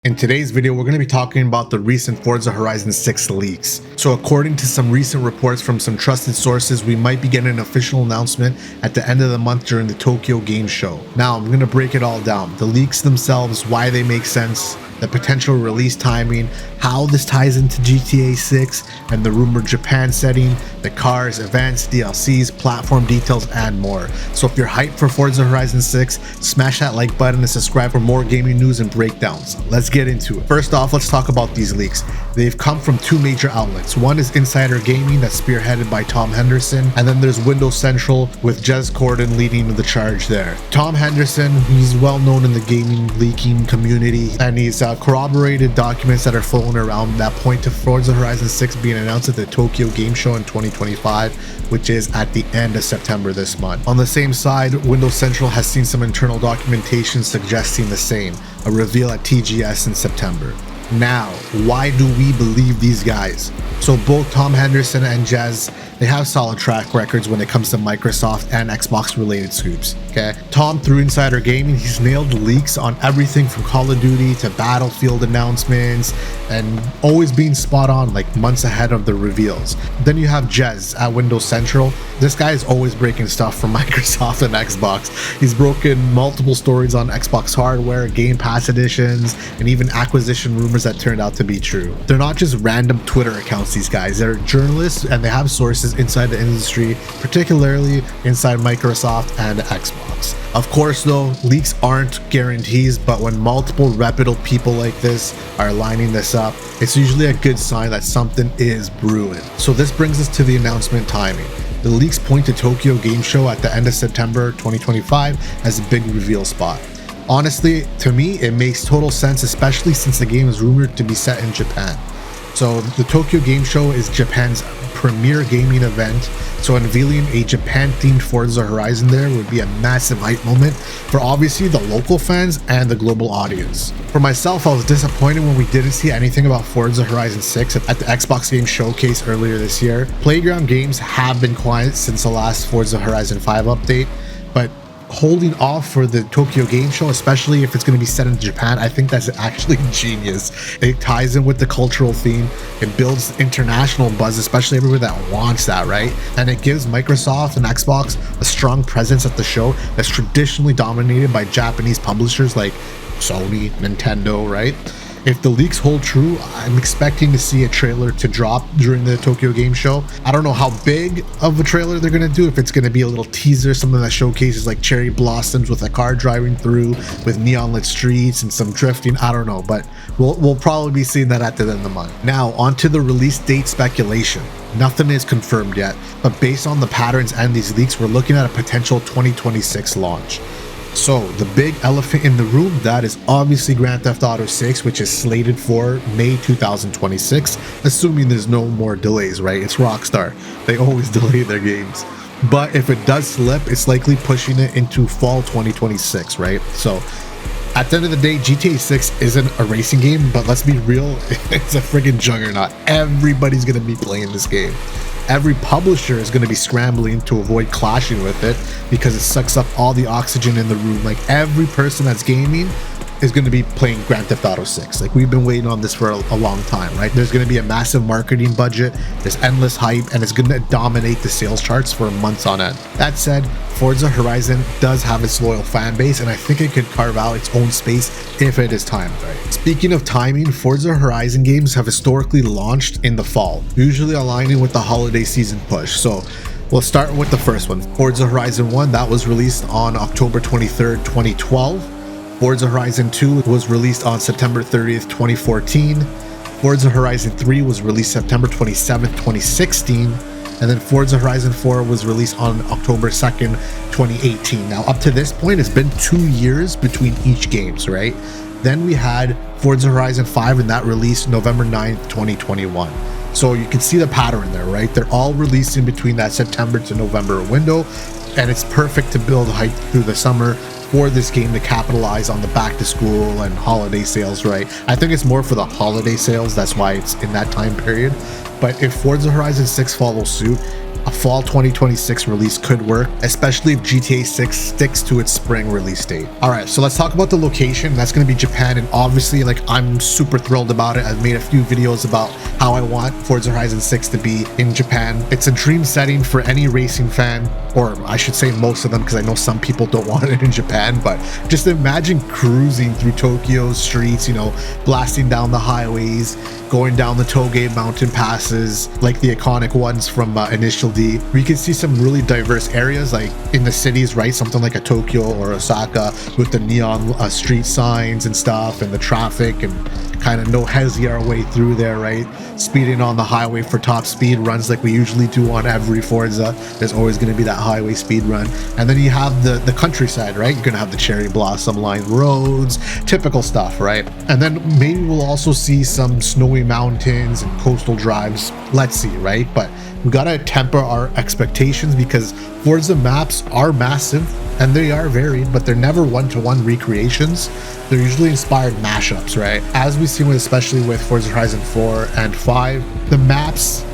In today's video, we're going to be talking about the recent Forza Horizon 6 leaks. So according to some recent reports from some trusted sources, we might be getting an official announcement at the end of the month during the Tokyo Game Show. Now, I'm going to break it all down. The leaks themselves, why they make sense, the potential release timing, how this ties into GTA 6, and the rumored Japan setting, the cars, events, DLCs, platform details, and more. So if you're hyped for Forza Horizon 6, smash that like button and subscribe for more gaming news and breakdowns. Let's get into it. First off, let's talk about these leaks. They've come from two major outlets. One is Insider Gaming, that's spearheaded by Tom Henderson, and then there's Windows Central with Cordon leading the charge there. Tom Henderson, he's well known in the gaming leaking community, and he's corroborated documents that are floating around that point to Forza Horizon 6 being announced at the Tokyo Game Show in 2025, which is at the end of September this month. On the same side, Windows Central has seen some internal documentation suggesting the same, a reveal at TGS in September. Now, why do we believe these guys? So both Tom Henderson and Jez, they have solid track records when it comes to Microsoft and Xbox related scoops, okay? Tom, through Insider Gaming, he's nailed leaks on everything from Call of Duty to Battlefield announcements and always being spot on like months ahead of the reveals. Then you have Jez at Windows Central. This guy is always breaking stuff from Microsoft and Xbox. He's broken multiple stories on Xbox hardware, Game Pass editions, and even acquisition rumors that turned out to be true. They're not just random Twitter accounts, these guys. They're journalists and they have sources inside the industry, particularly inside Microsoft and Xbox. Of course though, leaks aren't guarantees, but when multiple reputable people like this are lining this up, it's usually a good sign that something is brewing. So this brings us to the announcement timing. The leaks point to Tokyo Game Show at the end of September 2025 as a big reveal spot. Honestly, to me, it makes total sense, especially since the game is rumored to be set in Japan. So the Tokyo Game Show is Japan's premier gaming event, so unveiling a Japan-themed Forza Horizon there would be a massive hype moment for obviously the local fans and the global audience. For myself, I was disappointed when we didn't see anything about Forza Horizon 6 at the Xbox Game Showcase earlier this year. Playground games have been quiet since the last Forza Horizon 5 update, but holding off for the Tokyo Game Show, especially if it's going to be set in Japan, I think that's actually genius. It ties in with the cultural theme, it builds international buzz, especially everywhere that wants that, right? And it gives Microsoft and Xbox a strong presence at the show that's traditionally dominated by Japanese publishers like Sony, Nintendo, right? If the leaks hold true, I'm expecting to see a trailer to drop during the Tokyo Game Show. I don't know how big of a trailer they're going to do, if it's going to be a little teaser, something that showcases like cherry blossoms with a car driving through with neon lit streets and some drifting. I don't know, but we'll probably be seeing that at the end of the month. Now, onto the release date speculation. Nothing is confirmed yet, but based on the patterns and these leaks, we're looking at a potential 2026 launch. So the big elephant in the room, that is obviously Grand Theft Auto 6, which is slated for May 2026, assuming there's no more delays, right? It's Rockstar. They always delay their games. But if it does slip, it's likely pushing it into fall 2026, right? So at the end of the day, GTA 6 isn't a racing game, but let's be real, it's a friggin' juggernaut. Everybody's gonna be playing this game. Every publisher is going to be scrambling to avoid clashing with it because it sucks up all the oxygen in the room. Like every person that's gaming is going to be playing Grand Theft Auto 6. Like we've been waiting on this for a long time, right? There's going to be a massive marketing budget, there's endless hype, and it's going to dominate the sales charts for months on end. That said, Forza Horizon does have its loyal fan base, and I think it could carve out its own space if it is timed right. Speaking of timing, Forza Horizon games have historically launched in the fall, usually aligning with the holiday season push. So we'll start with the first one. Forza Horizon 1, that was released on October 23rd, 2012. Forza Horizon 2 was released on September 30th, 2014. Forza Horizon 3 was released September 27th, 2016. And then Forza Horizon 4 was released on October 2nd, 2018. Now, up to this point, it's been 2 years between each games, right? Then we had Forza Horizon 5, and that released November 9th, 2021. So you can see the pattern there, right? They're all releasing between that September to November window, and it's perfect to build hype through the summer for this game to capitalize on the back to school and holiday sales, right? I think it's more for the holiday sales, that's why it's in that time period. But if Forza Horizon 6 follows suit, a fall 2026 release could work, especially if GTA 6 sticks to its spring release date. All right, so let's talk about the location. That's going to be Japan, and obviously, like, I'm super thrilled about it. I've made a few videos about how I want Forza Horizon 6 to be in Japan. It's a dream setting for any racing fan, or I should say most of them, because I know some people don't want it in Japan, but just imagine cruising through Tokyo's streets, you know, blasting down the highways, going down the Touge mountain passes, like the iconic ones from Initial D. We can see some really diverse areas, like in the cities, right? Something like a Tokyo or Osaka with the neon street signs and stuff, and the traffic, and kind of no hezzy our way through there, right? Speeding on the highway for top speed runs like we usually do on every Forza. There's always going to be that highway speed run. And then you have the countryside, right? You're going to have the cherry blossom lined roads, typical stuff, right? And then maybe we'll also see some snowy mountains and coastal drives. Let's see, right? But we got to temper our expectations, because Forza maps are massive and they are varied, but they're never one-to-one recreations. They're usually inspired mashups, right? As we've seen with, especially with Forza Horizon 4 and 5, the maps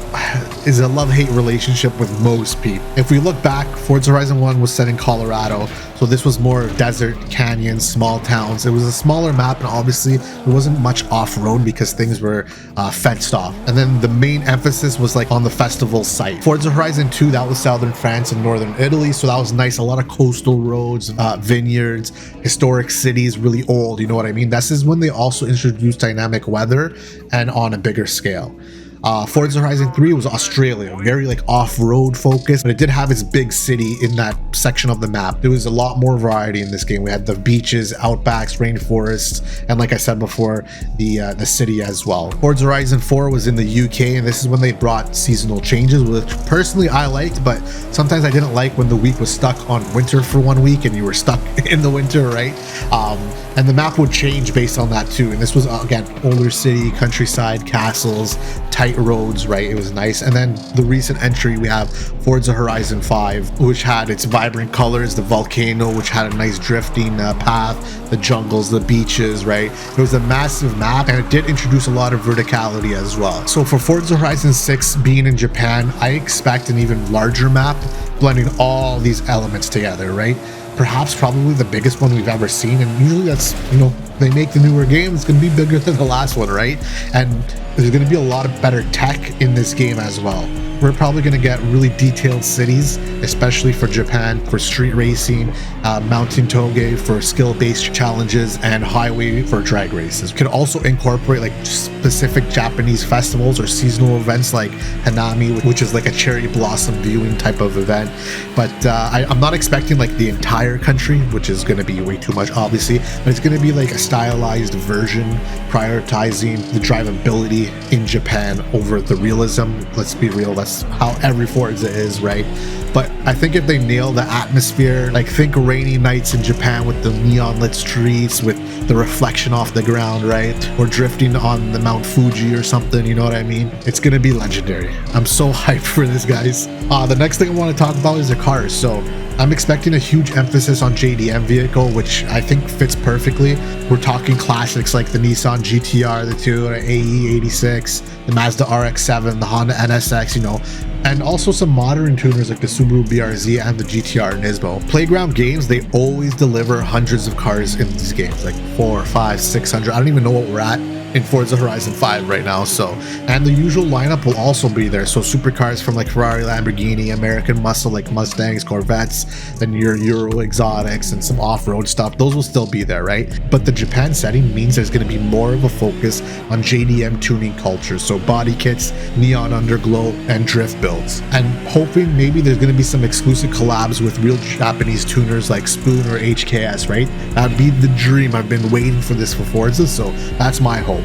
is a love-hate relationship with most people. If we look back, Forza Horizon 1 was set in Colorado, so this was more desert, canyons, small towns. It was a smaller map, and obviously there wasn't much off-road because things were fenced off. And then the main emphasis was like on the festival site. Forza Horizon 2, that was southern France and northern Italy, so that was nice. A lot of coastal roads, vineyards, historic cities, really old, you know what I mean? This is when they also introduced dynamic weather and on a bigger scale. Forza Horizon 3 was Australia, very like off-road focused, but it did have its big city in that section of the map. There was a lot more variety in this game. We had the beaches, outbacks, rainforests, and like I said before, the city as well. Forza Horizon 4 was in the UK, and this is when they brought seasonal changes, which personally I liked, but sometimes I didn't like when the week was stuck on winter for 1 week and you were stuck in the winter, right? And the map would change based on that too. And this was, again, older city, countryside, castles, tight roads, right? It was nice. And then the recent entry, we have Forza Horizon 5, which had its vibrant colors, the volcano, which had a nice drifting path, the jungles, the beaches, right? It was a massive map, and it did introduce a lot of verticality as well. So for Forza Horizon 6 being in Japan, I expect an even larger map, blending all these elements together, right? Perhaps probably the biggest one we've ever seen, and usually that's, you know, they make the newer game, it's going to be bigger than the last one, right? And there's going to be a lot of better tech in this game as well. We're probably going to get really detailed cities, especially for Japan, for street racing, mountain touge for skill-based challenges, and highway for drag races. We can also incorporate like specific Japanese festivals or seasonal events like Hanami, which is like a cherry blossom viewing type of event. But I'm not expecting like the entire country, which is going to be way too much, obviously, but it's going to be like a stylized version, prioritizing the drivability in Japan over the realism. Let's be real, that's how every Forza is, right? But I think if they nail the atmosphere, like think rainy nights in Japan with the neon lit streets, with the reflection off the ground, right? Or drifting on the Mount Fuji or something, you know what I mean? It's gonna be legendary. I'm so hyped for this, guys. The next thing I want to talk about is the cars. So I'm expecting a huge emphasis on JDM vehicle, which I think fits perfectly. We're talking classics like the Nissan GTR, the Toyota AE86, the Mazda RX-7, the Honda NSX, you know, and also some modern tuners like the Subaru BRZ and the GTR Nismo. Playground games, they always deliver hundreds of cars in these games, like 400, 500, 600. I don't even know what we're at in Forza Horizon 5 right now. So, and the usual lineup will also be there. So supercars from like Ferrari, Lamborghini, American muscle like Mustangs, Corvettes, then your Euro exotics and some off-road stuff, those will still be there, right? But the Japan setting means there's going to be more of a focus on JDM tuning culture, so body kits, neon underglow, and drift builds. And hoping maybe there's going to be some exclusive collabs with real Japanese tuners like Spoon or HKS, right? That'd be the dream. I've been waiting for this for Forza, so that's my hope.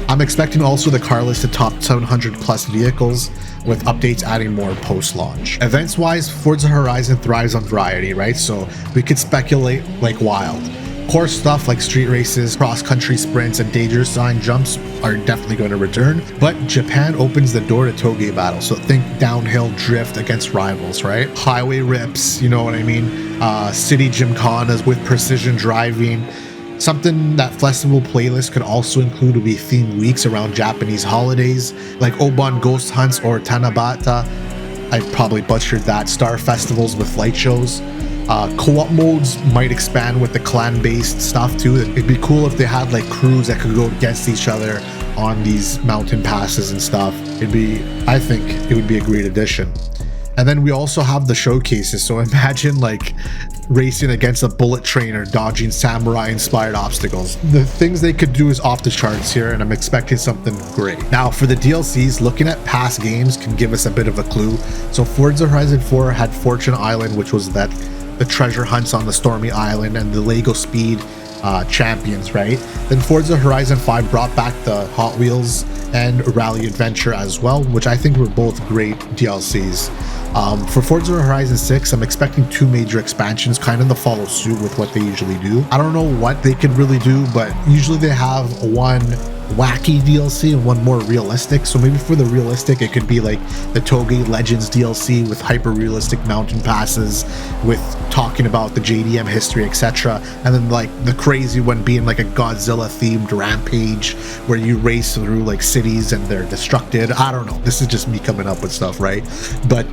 I'm expecting also the car list to top 700 plus vehicles, with updates adding more post-launch. Events-wise, Forza Horizon thrives on variety, right? So we could speculate like wild. Core stuff like street races, cross-country sprints, and danger sign jumps are definitely going to return, but Japan opens the door to touge battles, so think downhill drift against rivals, right? Highway rips, you know what I mean? City gymkhanas with precision driving. Something that flexible playlist could also include would be themed weeks around Japanese holidays, like Obon Ghost Hunts or Tanabata. I probably butchered that. Star festivals with light shows. Co-op modes might expand with the clan-based stuff too. It'd be cool if they had like crews that could go against each other on these mountain passes and stuff. I think it would be a great addition. And then we also have the showcases. So imagine like racing against a bullet train or dodging samurai-inspired obstacles. The things they could do is off the charts here, and I'm expecting something great. Now for the DLCs, looking at past games can give us a bit of a clue. So Forza Horizon 4 had Fortune Island, which was the treasure hunts on the Stormy Island, and the Lego Speed champions, right? Then Forza Horizon 5 brought back the Hot Wheels and Rally Adventure as well, which I think were both great DLCs. For Forza Horizon 6, I'm expecting 2 major expansions, kind of to follow suit with what they usually do. I don't know what they could really do, but usually they have one wacky DLC and one more realistic. So maybe for the realistic, it could be like the Touge Legends DLC with hyper realistic mountain passes, with talking about the JDM history, etc. And then like the crazy one being like a Godzilla themed rampage where you race through like cities and they're destructed. I don't know, this is just me coming up with stuff, right? But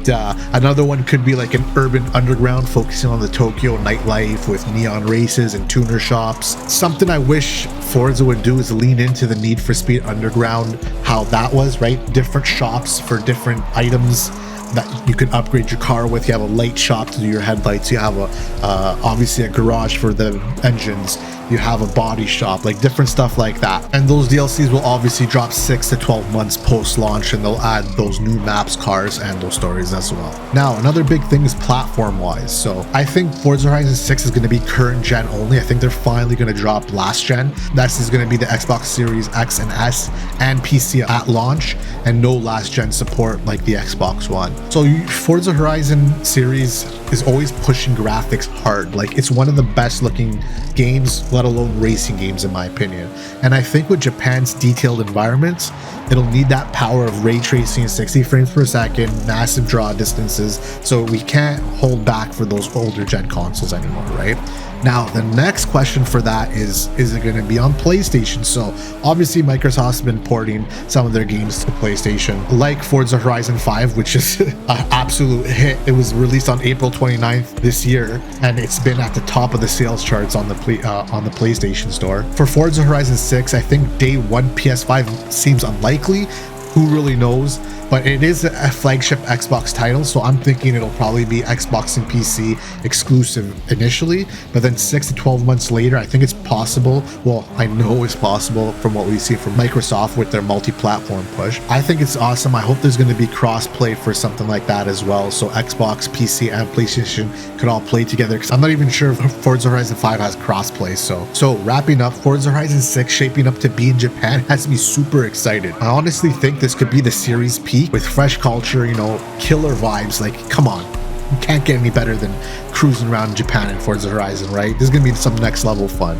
another one could be like an urban underground focusing on the Tokyo nightlife with neon races and tuner shops. Something I wish Forza would do is lean into the Need for Speed Underground, how that was, right? Different shops for different items that you can upgrade your car with. You have a light shop to do your headlights. You have obviously a garage for the engines. You have a body shop, like different stuff like that. And those DLCs will obviously drop 6 to 12 months post-launch, and they'll add those new maps, cars, and those stories as well. Now, another big thing is platform-wise. So I think Forza Horizon 6 is going to be current gen only. I think they're finally going to drop last gen. That is going to be the Xbox Series X and S and PC at launch, and no last gen support like the Xbox One. So Forza Horizon series is always pushing graphics hard. Like, it's one of the best looking games, let alone racing games, in my opinion. And I think with Japan's detailed environments, it'll need that power of ray tracing, 60 frames per second, massive draw distances. So we can't hold back for those older gen consoles anymore, right? Now, the next question for that is it going to be on PlayStation? So obviously Microsoft's been porting some of their games to PlayStation, like Forza Horizon 5, which is an absolute hit. It was released on April 29th this year, and it's been at the top of the sales charts on the PlayStation Store. For Forza Horizon 6, I think day one PS5 seems unlikely. Who really knows? But it is a flagship Xbox title, so I'm thinking it'll probably be Xbox and PC exclusive initially, but then 6 to 12 months later, I think it's possible. Well, I know it's possible from what we see from Microsoft with their multi-platform push. I think it's awesome. I hope there's going to be cross-play for something like that as well, so Xbox, PC, and PlayStation could all play together, because I'm not even sure if Forza Horizon 5 has cross-play. So wrapping up, Forza Horizon 6 shaping up to be in Japan has me super excited. I honestly think this could be the Series P with fresh culture, you know, killer vibes. Like, come on, you can't get any better than cruising around Japan in Forza Horizon, right? This is gonna be some next level fun.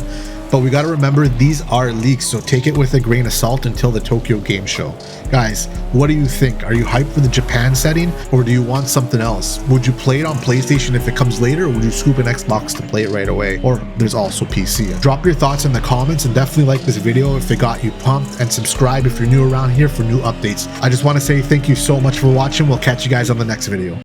But we got to remember, these are leaks, so take it with a grain of salt until the Tokyo Game Show. Guys, what do you think? Are you hyped for the Japan setting, or do you want something else? Would you play it on PlayStation if it comes later, or would you scoop an Xbox to play it right away? Or there's also PC. Drop your thoughts in the comments, and definitely like this video if it got you pumped, and subscribe if you're new around here for new updates. I just want to say thank you so much for watching. We'll catch you guys on the next video.